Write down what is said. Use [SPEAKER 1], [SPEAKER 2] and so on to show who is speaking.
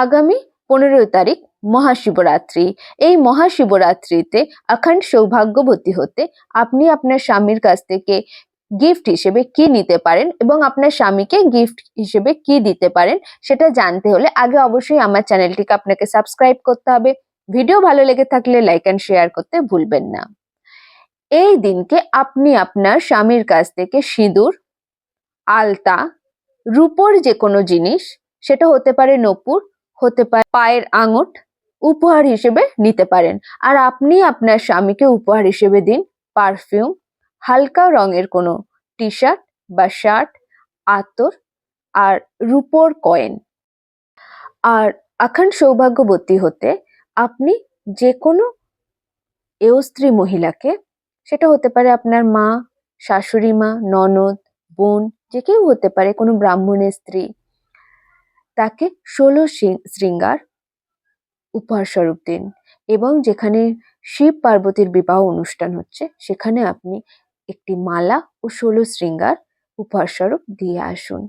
[SPEAKER 1] আগামী 15 তারিখ মহাশিবরাত্রি। এই মহাশিবরাত্রিতে অখণ্ড সৌভাগ্যবতী হতে আপনি আপনার স্বামীর কাছ থেকে গিফট হিসেবে কি নিতে পারেন এবং আপনার স্বামীকে গিফট হিসেবে কি দিতে পারেন সেটা জানতে হলে আগে অবশ্যই আমার চ্যানেলটিকে আপনাকে সাবস্ক্রাইব করতে হবে। ভিডিও ভালো লেগে থাকলে লাইক এন্ড শেয়ার করতে ভুলবেন না। এই দিনকে আপনি আপনার স্বামীর কাছ থেকে সিঁদুর, আলতা, রূপোর যে কোনো জিনিস, সেটা হতে পারে নূপুর, হতে পারে পায়ের আঙট, উপহার হিসেবে নিতে পারেন। আর আপনি আপনার স্বামীকে উপহার হিসেবে দিন পারফিউম, হালকা রঙের কোনো টি শার্ট বা শার্ট, আতর আর রূপোর কয়েন। আর অখণ্ড সৌভাগ্যবতী হতে আপনি যে কোনো স্ত্রী মহিলাকে, সেটা হতে পারে আপনার মা, শাশুড়ি মা, ননদ, বোন, যে কেউ হতে পারে, কোনো ব্রাহ্মণের স্ত্রী, তাকে 16 শৃঙ্গার উপহার স্বরূপ দিন। এবং যেখানে শিব পার্বতীর বিবাহ অনুষ্ঠান হচ্ছে সেখানে আপনি একটি মালা ও 16 শৃঙ্গার উপহার স্বরূপ দিয়ে আসুন।